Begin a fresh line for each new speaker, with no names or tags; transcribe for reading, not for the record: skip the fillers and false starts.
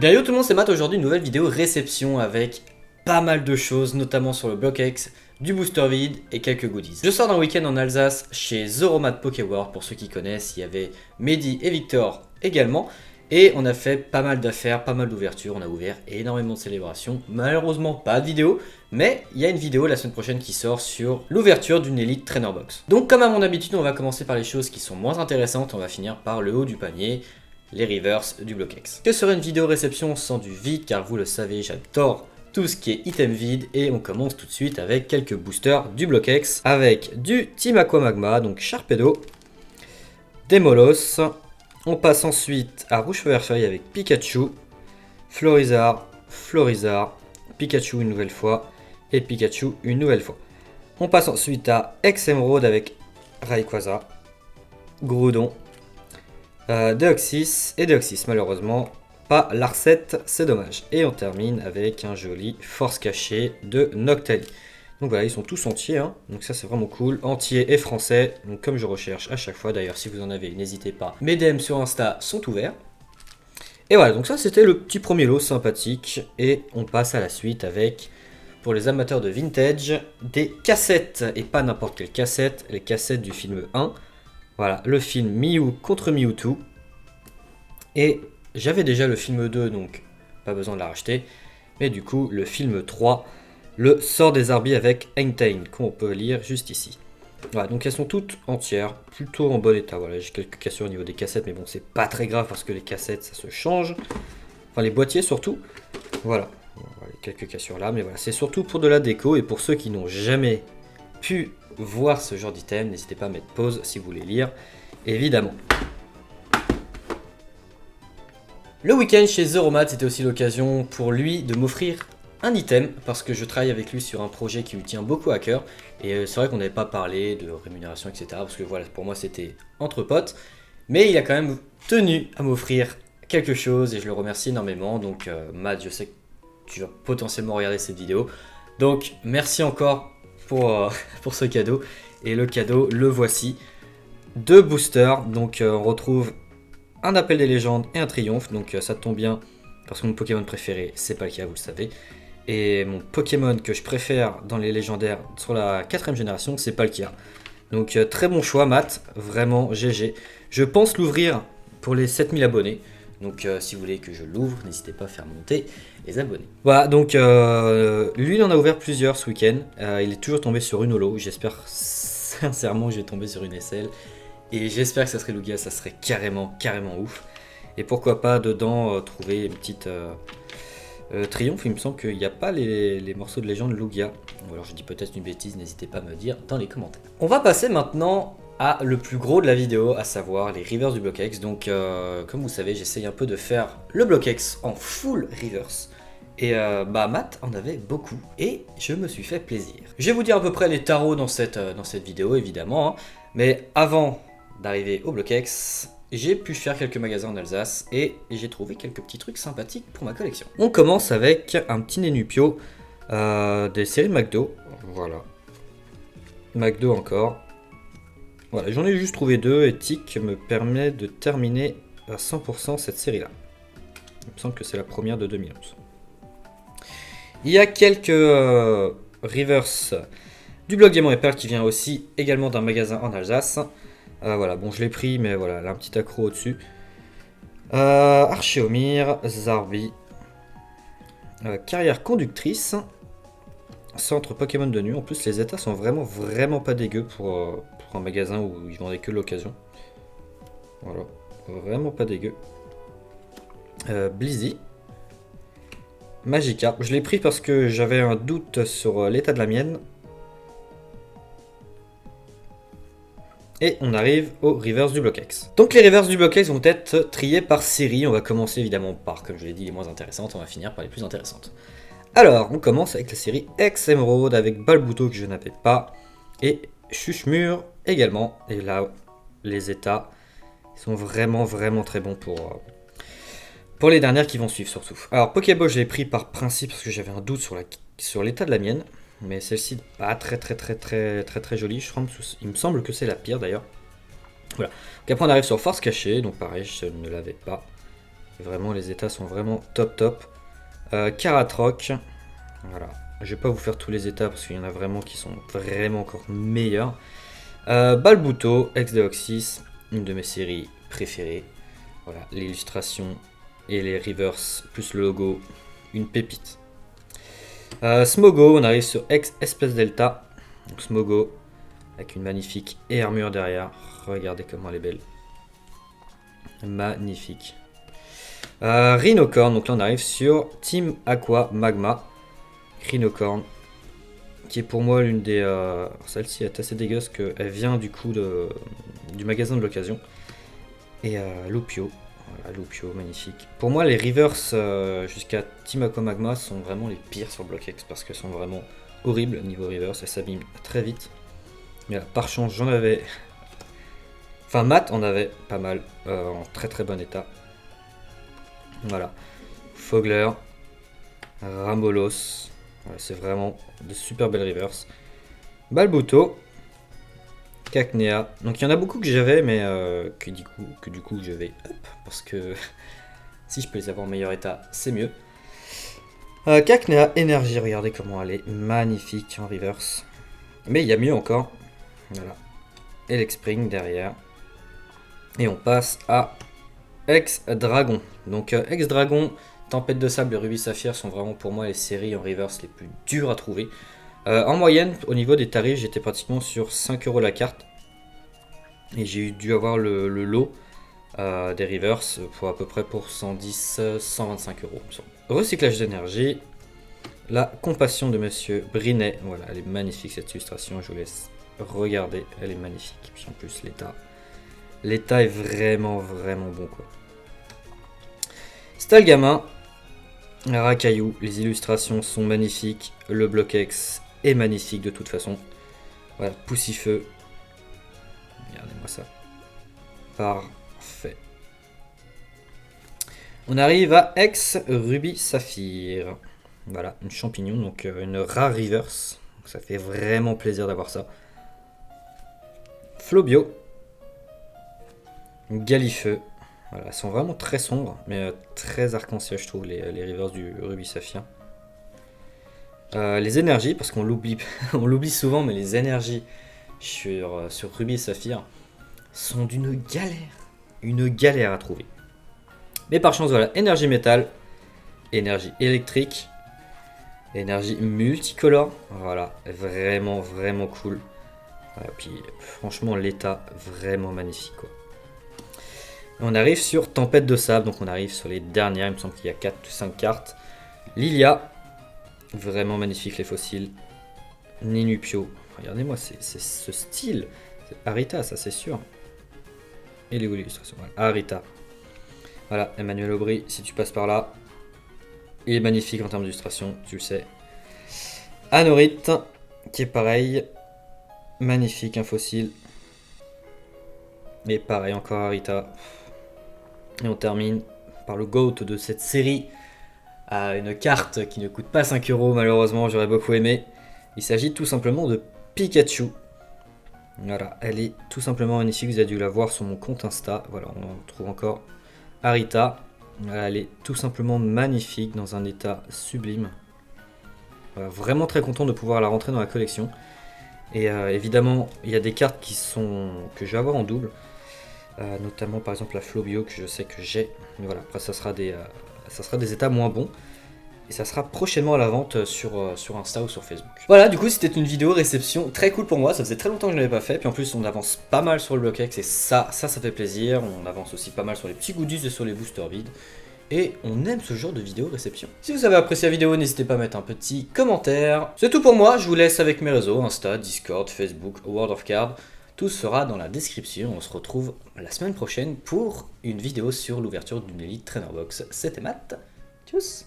Bien yo tout le monde, c'est Matt. Aujourd'hui une nouvelle vidéo réception avec pas mal de choses, notamment sur le BlockX, du booster vide et quelques goodies. Je sors d'un week-end en Alsace chez Zoromat Pokéworld, pour ceux qui connaissent, il y avait Mehdi et Victor également. Et on a fait pas mal d'affaires, pas mal d'ouvertures, on a ouvert énormément de célébrations. Malheureusement pas de vidéo, mais il y a une vidéo la semaine prochaine qui sort sur l'ouverture d'une Elite Trainer Box. Donc comme à mon habitude, on va commencer par les choses qui sont moins intéressantes, on va finir par le haut du panier, les rivers du BlockX. Que serait une vidéo réception sans du vide, car vous le savez, j'adore tout ce qui est item vide, et on commence tout de suite avec quelques boosters du BlockX, avec du Team Aqua Magma, donc Sharpedo, Demolos. On passe ensuite à Rouge Feu Vert Feuille avec Pikachu, Florizard, Pikachu une nouvelle fois, et Pikachu une nouvelle fois. On passe ensuite à Ex-Emerald avec Rayquaza, Groudon, Deoxys et Deoxys, malheureusement pas Larset, c'est dommage. Et on termine avec un joli Force Cachée de Noctali. Donc voilà, ils sont tous entiers, hein. Donc ça c'est vraiment cool, entiers et français, donc comme je recherche à chaque fois. D'ailleurs si vous en avez, n'hésitez pas, mes DM sur Insta sont ouverts. Et voilà, donc ça c'était le petit premier lot sympathique, et on passe à la suite avec, pour les amateurs de vintage, des cassettes, et pas n'importe quelle cassette, les cassettes du film 1. Voilà, le film Mew contre Mewtwo, et j'avais déjà le film 2, donc pas besoin de la racheter, mais du coup le film 3, le sort des Arby avec Entei, qu'on peut lire juste ici. Voilà, donc elles sont toutes entières, plutôt en bon état. Voilà, j'ai quelques cassures au niveau des cassettes, mais bon, c'est pas très grave parce que les cassettes ça se change. Enfin, les boîtiers surtout. Voilà, quelques cassures là, mais voilà, c'est surtout pour de la déco. Et pour ceux qui n'ont jamais pu voir ce genre d'item, n'hésitez pas à mettre pause si vous voulez lire, évidemment. Le week-end chez Zoromat, c'était aussi l'occasion pour lui de m'offrir un item, parce que je travaille avec lui sur un projet qui lui tient beaucoup à cœur, et c'est vrai qu'on n'avait pas parlé de rémunération, etc., parce que voilà, pour moi c'était entre potes, mais il a quand même tenu à m'offrir quelque chose, et je le remercie énormément. Donc Matt, je sais que tu vas potentiellement regarder cette vidéo, donc merci encore pour ce cadeau, et le cadeau, le voici, 2 boosters, donc on retrouve un appel des légendes et un triomphe, donc ça tombe bien, parce que mon Pokémon préféré, c'est Palkia, vous le savez. Et mon Pokémon que je préfère dans les légendaires sur la 4ème génération, c'est Palkia. Donc très bon choix Matt, vraiment GG. Je pense l'ouvrir pour les 7000 abonnés. Donc si vous voulez que je l'ouvre, n'hésitez pas à faire monter les abonnés. Voilà, donc lui il en a ouvert plusieurs ce week-end. Il est toujours tombé sur une holo. J'espère sincèrement que je vais tomber sur une SL. Et j'espère que ça serait Lugia, ça serait carrément ouf. Et pourquoi pas dedans trouver une petite... Triomphe, il me semble qu'il n'y a pas les morceaux de légende Lugia. Ou alors je dis peut-être une bêtise, n'hésitez pas à me dire dans les commentaires. On va passer maintenant à le plus gros de la vidéo, à savoir les rivers du BlockX. Donc comme vous savez, j'essaye un peu de faire le BlockX en full reverse. Et Matt en avait beaucoup, et je me suis fait plaisir. Je vais vous dire à peu près les tarots dans cette vidéo, évidemment. Hein. Mais avant d'arriver au BlockX, j'ai pu faire quelques magasins en Alsace et j'ai trouvé quelques petits trucs sympathiques pour ma collection. On commence avec un petit Nenupio des séries McDo. Voilà. McDo encore. Voilà, j'en ai juste trouvé 2 et Tic me permet de terminer à 100% cette série là. Il me semble que c'est la première de 2011. Il y a quelques reverse du blog Diamant et Perle qui vient aussi également d'un magasin en Alsace. Voilà, bon je l'ai pris, mais voilà, là, un petit accro au-dessus. Archéomir, Zarbi, Carrière Conductrice, Centre Pokémon de nuit. En plus, les états sont vraiment pas dégueux pour un magasin où ils vendaient que l'occasion. Voilà, vraiment pas dégueu. Blizzy, Magikarp. Je l'ai pris parce que j'avais un doute sur l'état de la mienne. Et on arrive aux rivers du BlockX. Donc les rivers du BlockX vont être triés par série. On va commencer évidemment par, comme je l'ai dit, les moins intéressantes. On va finir par les plus intéressantes. Alors, on commence avec la série Ex-Emerald avec Balbuto que je n'avais pas. Et Chuchemur également. Et là, les états sont vraiment très bons pour les dernières qui vont suivre surtout. Alors, Pokéball, je l'ai pris par principe parce que j'avais un doute sur l'état de la mienne. Mais celle-ci, pas très jolie. Il me semble que c'est la pire d'ailleurs. Voilà. Donc après, on arrive sur Force Cachée. Donc pareil, je ne l'avais pas. Et vraiment, les états sont vraiment top. Karatroc. Voilà. Je vais pas vous faire tous les états parce qu'il y en a vraiment qui sont vraiment encore meilleurs. Balbuto, ex-Deoxys, une de mes séries préférées. Voilà, l'illustration et les reverse plus le logo, une pépite. Smogo, on arrive sur ex-Espèce Delta. Donc Smogo, avec une magnifique armure derrière. Regardez comment elle est belle. Magnifique. Rhinocorn, donc là on arrive sur Team Aqua Magma. Rhinocorn, qui est pour moi l'une des... celle-ci est assez dégueulasse, qu'elle vient du coup du magasin de l'occasion. Et Lupio, voilà, Lupio, magnifique. Pour moi les reverse jusqu'à Team Aqua Magma sont vraiment les pires sur BlockX, parce qu'elles sont vraiment horribles niveau reverse, elles s'abîment très vite. Mais là, par chance j'en avais... Enfin Matt en avait pas mal, en très bon état. Voilà. Fogler, Rambolos, voilà, c'est vraiment de super belles reverse. Balbuto, Cacnea, donc il y en a beaucoup que j'avais, mais que du coup je vais up, parce que si je peux les avoir en meilleur état, c'est mieux. Cacnea Énergie, regardez comment elle est magnifique en reverse. Mais il y a mieux encore. Voilà. Elexpring derrière. Et on passe à Ex-Dragon. Donc Ex-Dragon, Tempête de Sable et Rubis Saphir sont vraiment pour moi les séries en reverse les plus dures à trouver. En moyenne, au niveau des tarifs, j'étais pratiquement sur 5 € la carte. Et j'ai dû avoir le lot des reverse pour à peu près pour 110-125 €. Recyclage d'énergie. La compassion de Monsieur Brinet. Voilà, elle est magnifique cette illustration. Je vous laisse regarder. Elle est magnifique. Puis en plus, l'état est vraiment bon quoi. Stalgamin, Racaillou, les illustrations sont magnifiques. Le BlockX est magnifique de toute façon. Voilà, Poussifeu. Regardez-moi ça. Parfait. On arrive à Ex-Rubis Saphir. Voilà, une champignon, donc une rare reverse. Donc ça fait vraiment plaisir d'avoir ça. Flobio. Galifeu. Voilà, elles sont vraiment très sombres, mais très arc-en-ciel, je trouve, les reverse du Rubis Saphir. Les énergies, parce qu'on l'oublie on l'oublie souvent, mais les énergies sur Rubis Saphir sont d'une galère. Une galère à trouver. Mais par chance, voilà, énergie métal, énergie électrique, énergie multicolore. Voilà, vraiment cool. Voilà, puis franchement, l'état vraiment magnifique quoi. On arrive sur Tempête de Sable, donc on arrive sur les dernières, il me semble qu'il y a 4 ou 5 cartes. Lilia, vraiment magnifique les fossiles. Ninupio, regardez-moi ce style. C'est Arita, ça c'est sûr. Et les illustrations, voilà. Arita. Voilà, Emmanuel Aubry, si tu passes par là, il est magnifique en termes d'illustration, tu le sais. Anorite, qui est pareil. Magnifique, un fossile. Et pareil, encore Arita. Et on termine par le GOAT de cette série. Une carte qui ne coûte pas 5 € malheureusement, j'aurais beaucoup aimé. Il s'agit tout simplement de Pikachu. Voilà, elle est tout simplement magnifique, vous avez dû la voir sur mon compte Insta. Voilà, on en trouve encore Arita. Elle est tout simplement magnifique, dans un état sublime. Voilà, vraiment très content de pouvoir la rentrer dans la collection. Et évidemment, il y a des cartes que je vais avoir en double. Notamment par exemple la Flobio que je sais que j'ai. Mais voilà, après ça sera des états moins bons. Et ça sera prochainement à la vente sur Insta ou sur Facebook. Voilà, du coup c'était une vidéo réception très cool pour moi. Ça faisait très longtemps que je ne l'avais pas fait. Puis en plus on avance pas mal sur le BlockX et ça fait plaisir. On avance aussi pas mal sur les petits goodies et sur les boosters vides. Et on aime ce genre de vidéo réception. Si vous avez apprécié la vidéo, n'hésitez pas à mettre un petit commentaire. C'est tout pour moi, je vous laisse avec mes réseaux, Insta, Discord, Facebook, World of Cards. Tout sera dans la description. On se retrouve la semaine prochaine pour une vidéo sur l'ouverture d'une Elite Trainer Box. C'était Matt. Tchuss.